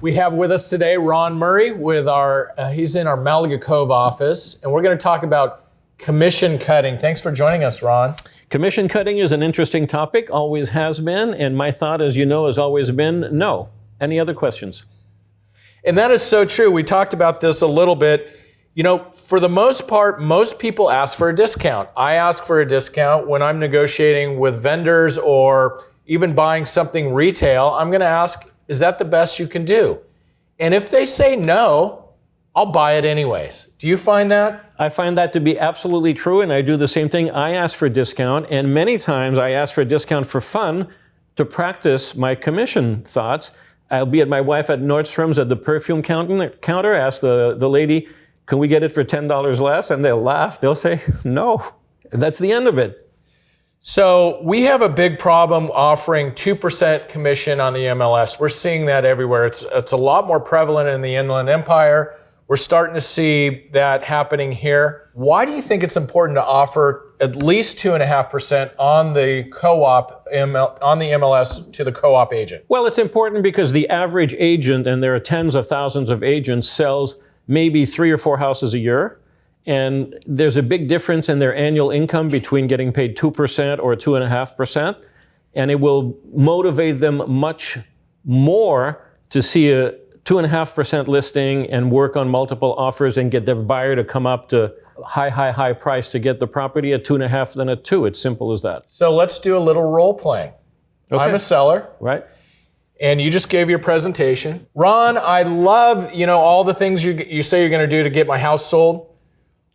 We have with us today Ron Murray with he's in our Malaga Cove office, and we're going to talk about commission cutting. Thanks for joining us, Ron. Commission cutting is an interesting topic, always has been, and my thought, as you know, has always been no. Any other questions? And that is so true. We talked about this a little bit. You know, for the most part, most people ask for a discount. I ask for a discount when I'm negotiating with vendors or even buying something retail. I'm going to ask, is that the best you can do? And if they say no, I'll buy it anyways. Do you find that? I find that to be absolutely true, and I do the same thing. I ask for a discount, and many times I ask for a discount for fun to practice my commission thoughts. I'll be at my wife at Nordstrom's at the perfume counter, ask the lady, can we get it for $10 less? And they'll laugh. They'll say, no. And that's the end of it. So we have a big problem offering 2% commission on the MLS. We're seeing that everywhere. It's a lot more prevalent in the Inland Empire. We're starting to see that happening here. Why do you think it's important to offer at least 2.5% on the co-op on the MLS to the co-op agent? Well, it's important because the average agent, and there are tens of thousands of agents, sells maybe 3 or 4 houses a year. And there's a big difference in their annual income between getting paid 2% or 2.5%. And it will motivate them much more to see a 2.5% listing and work on multiple offers and get their buyer to come up to high price to get the property at 2.5 than at 2. It's simple as that. So let's do a little role playing. Okay. I'm a seller. Right. And you just gave your presentation. Ron, I love, all the things you say you're going to do to get my house sold.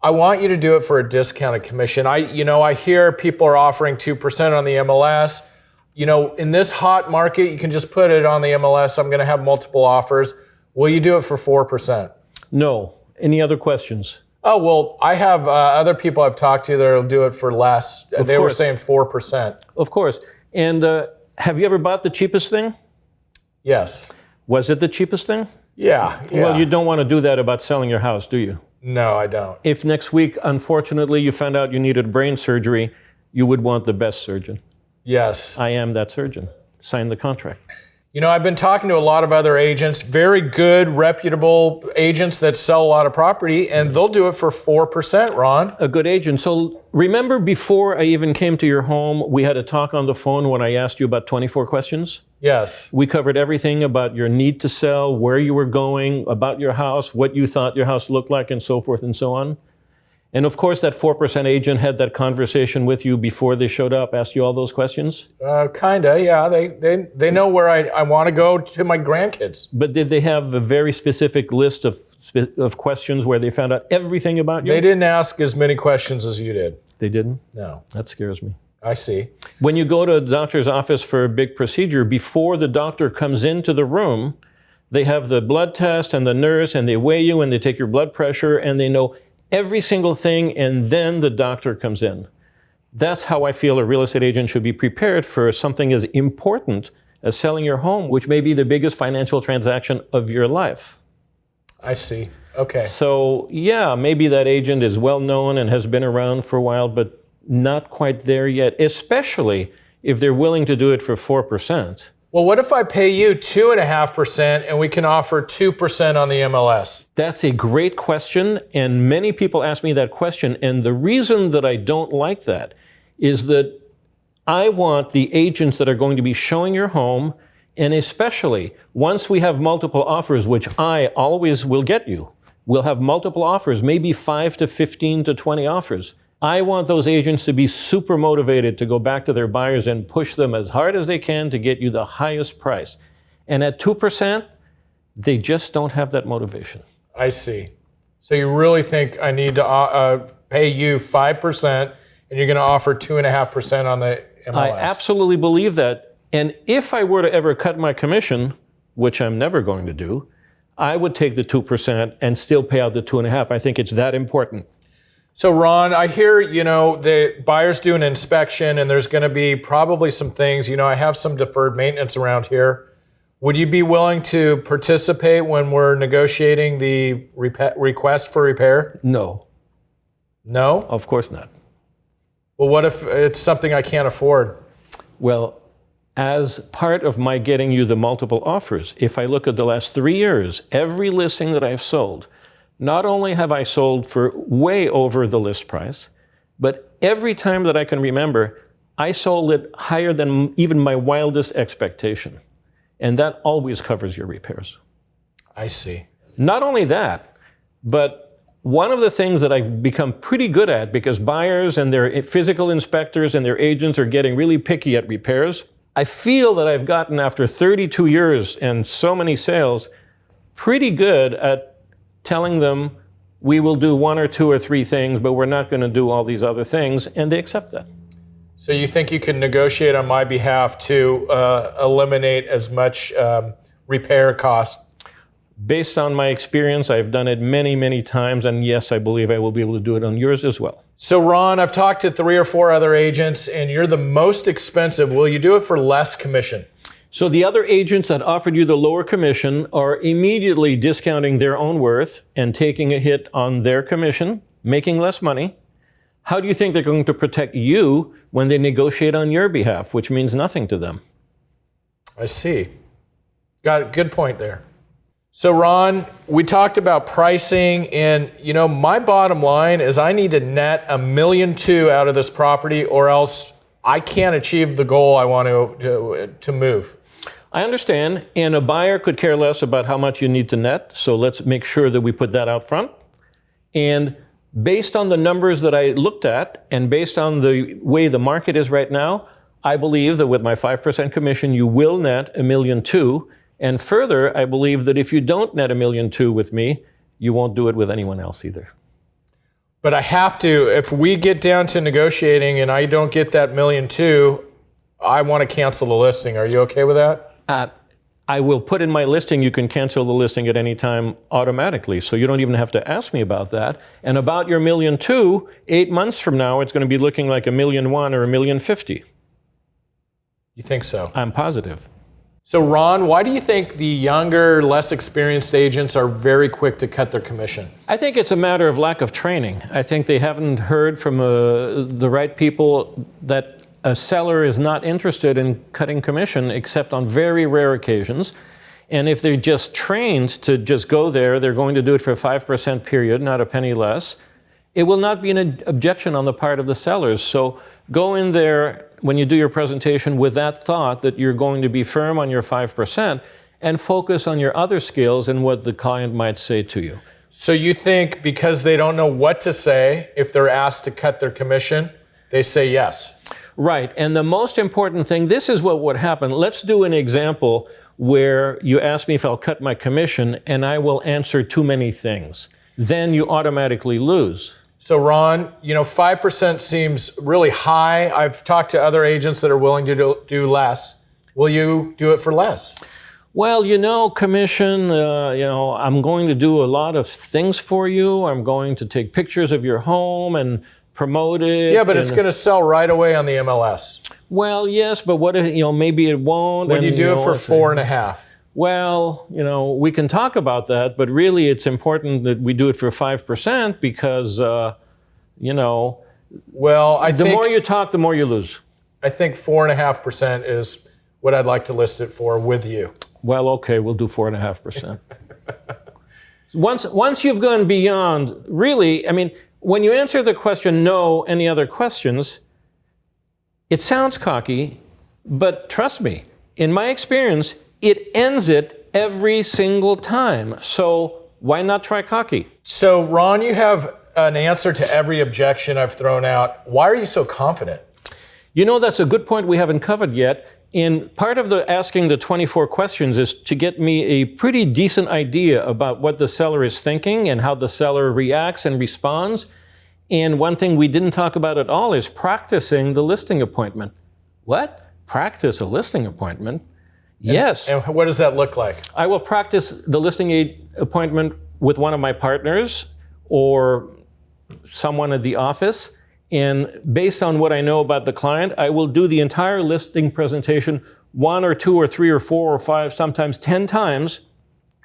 I want you to do it for a discounted commission. I hear people are offering 2% on the MLS. In this hot market, you can just put it on the MLS. I'm going to have multiple offers. Will you do it for 4%? No. Any other questions? Oh, well, I have other people I've talked to that will do it for less. They were saying 4%. Of course. And have you ever bought the cheapest thing? Yes. Was it the cheapest thing? Yeah. Well, you don't want to do that about selling your house, do you? No, I don't. If next week, unfortunately, you found out you needed brain surgery, you would want the best surgeon. Yes. I am that surgeon. Sign the contract. I've been talking to a lot of other agents, very good, reputable agents that sell a lot of property, and they'll do it for 4%, Ron. A good agent. So remember before I even came to your home, we had a talk on the phone when I asked you about 24 questions? Yes. We covered everything about your need to sell, where you were going, about your house, what you thought your house looked like, and so forth and so on. And of course, that 4% agent had that conversation with you before they showed up, asked you all those questions? Kinda, yeah. They know where I want to go to my grandkids. But did they have a very specific list of questions where they found out everything about you? They didn't ask as many questions as you did. They didn't? No. That scares me. I see. When you go to a doctor's office for a big procedure, before the doctor comes into the room, they have the blood test and the nurse, and they weigh you and they take your blood pressure and they know every single thing, and then the doctor comes in. That's how I feel a real estate agent should be prepared for something as important as selling your home, which may be the biggest financial transaction of your life. I see. Okay. So yeah, maybe that agent is well known and has been around for a while, but not quite there yet, especially if they're willing to do it for 4%. Well, what if I pay you 2.5% and we can offer 2% on the MLS? That's a great question, and many people ask me that question, and the reason that I don't like that is that I want the agents that are going to be showing your home, and especially once we have multiple offers, which I always will get you, we'll have multiple offers, maybe 5 to 15 to 20 offers. I want those agents to be super motivated to go back to their buyers and push them as hard as they can to get you the highest price. And at 2%, they just don't have that motivation. I see. So you really think I need to pay you 5% and you're going to offer 2.5% on the MLS? I absolutely believe that. And if I were to ever cut my commission, which I'm never going to do, I would take the 2% and still pay out the 2.5%. I think it's that important. So Ron, I hear, the buyers do an inspection and there's going to be probably some things, I have some deferred maintenance around here. Would you be willing to participate when we're negotiating the request for repair? No. No? Of course not. Well, what if it's something I can't afford? Well, as part of my getting you the multiple offers. If I look at the last 3 years, every listing that I've sold, not only have I sold for way over the list price, but every time that I can remember, I sold it higher than even my wildest expectation. And that always covers your repairs. I see. Not only that, but one of the things that I've become pretty good at, because buyers and their physical inspectors and their agents are getting really picky at repairs, I feel that I've gotten, after 32 years and so many sales, pretty good at telling them we will do 1 or 2 or 3 things, but we're not going to do all these other things, and they accept that. So you think you can negotiate on my behalf to eliminate as much repair cost? Based on my experience, I've done it many, many times, and yes, I believe I will be able to do it on yours as well. So Ron, I've talked to 3 or 4 other agents, and you're the most expensive. Will you do it for less commission? So the other agents that offered you the lower commission are immediately discounting their own worth and taking a hit on their commission, making less money. How do you think they're going to protect you when they negotiate on your behalf, which means nothing to them? I see. Got it. Good point there. So Ron, we talked about pricing, and my bottom line is I need to net $1.2 million out of this property, or else I can't achieve the goal I want to move. I understand, and a buyer could care less about how much you need to net, so let's make sure that we put that out front. And based on the numbers that I looked at, and based on the way the market is right now, I believe that with my 5% commission, you will net $1.2 million. And further, I believe that if you don't net $1.2 million with me, you won't do it with anyone else either. But I have to, if we get down to negotiating and I don't get that $1.2 million, I want to cancel the listing. Are you okay with that? I will put in my listing, you can cancel the listing at any time automatically, so you don't even have to ask me about that. And about your $1.2 million, 8 months from now, it's going to be looking like $1.1 million or $1.05 million. You think so? I'm positive. So Ron, why do you think the younger, less experienced agents are very quick to cut their commission? I think it's a matter of lack of training. I think they haven't heard from the right people that a seller is not interested in cutting commission except on very rare occasions. And if they're just trained to just go there, they're going to do it for a 5% period, not a penny less. It will not be an objection on the part of the sellers. So go in there when you do your presentation with that thought that you're going to be firm on your 5% and focus on your other skills and what the client might say to you. So you think because they don't know what to say, if they're asked to cut their commission, they say yes? Right, and the most important thing, this is what would happen. Let's do an example where you ask me if I'll cut my commission and I will answer too many things. Then you automatically lose. So Ron, 5% seems really high. I've talked to other agents that are willing to do less. Will you do it for less? Well, commission, I'm going to do a lot of things for you. I'm going to take pictures of your home and promote it. Yeah, but it's going to sell right away on the MLS. Well, yes, but what if, maybe it won't. Would you do it for 4.5? Well, we can talk about that, but really it's important that we do it for 5% because, well, the more you talk, the more you lose. I think 4.5% is what I'd like to list it for with you. Well, okay, we'll do 4.5%. Once you've gone beyond, really, when you answer the question, no, any other questions, it sounds cocky, but trust me, in my experience, it ends it every single time. So why not try cocky? So Ron, you have an answer to every objection I've thrown out. Why are you so confident? That's a good point we haven't covered yet. And part of the asking the 24 questions is to get me a pretty decent idea about what the seller is thinking and how the seller reacts and responds. And one thing we didn't talk about at all is practicing the listing appointment. What? Practice a listing appointment? Yes. And what does that look like? I will practice the listing appointment with one of my partners or someone at the office. And based on what I know about the client, I will do the entire listing presentation 1 or 2 or 3 or 4 or 5, sometimes 10 times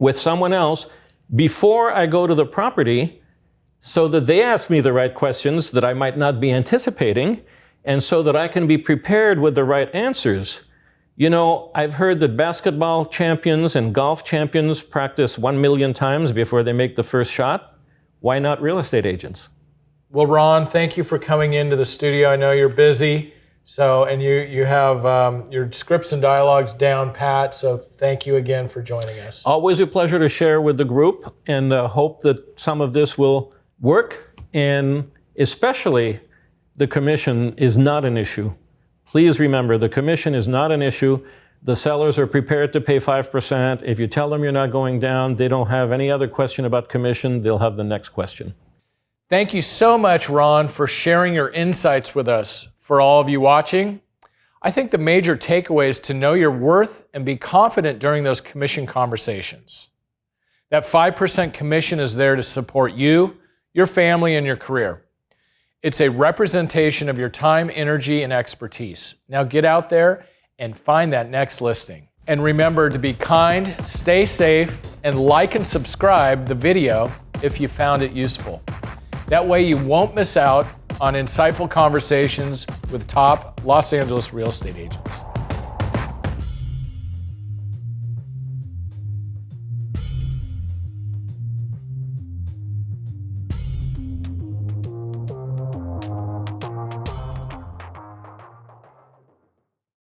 with someone else before I go to the property so that they ask me the right questions that I might not be anticipating and so that I can be prepared with the right answers. You know, I've heard that basketball champions and golf champions practice 1 million times before they make the first shot. Why not real estate agents? Well, Ron, thank you for coming into the studio. I know you're busy, and you have your scripts and dialogues down pat, so thank you again for joining us. Always a pleasure to share with the group, and hope that some of this will work, and especially the commission is not an issue. Please remember, the commission is not an issue. The sellers are prepared to pay 5%. If you tell them you're not going down, they don't have any other question about commission. They'll have the next question. Thank you so much, Ron, for sharing your insights with us. For all of you watching, I think the major takeaway is to know your worth and be confident during those commission conversations. That 5% commission is there to support you, your family, and your career. It's a representation of your time, energy, and expertise. Now get out there and find that next listing. And remember to be kind, stay safe, and like and subscribe the video if you found it useful. That way you won't miss out on insightful conversations with top Los Angeles real estate agents.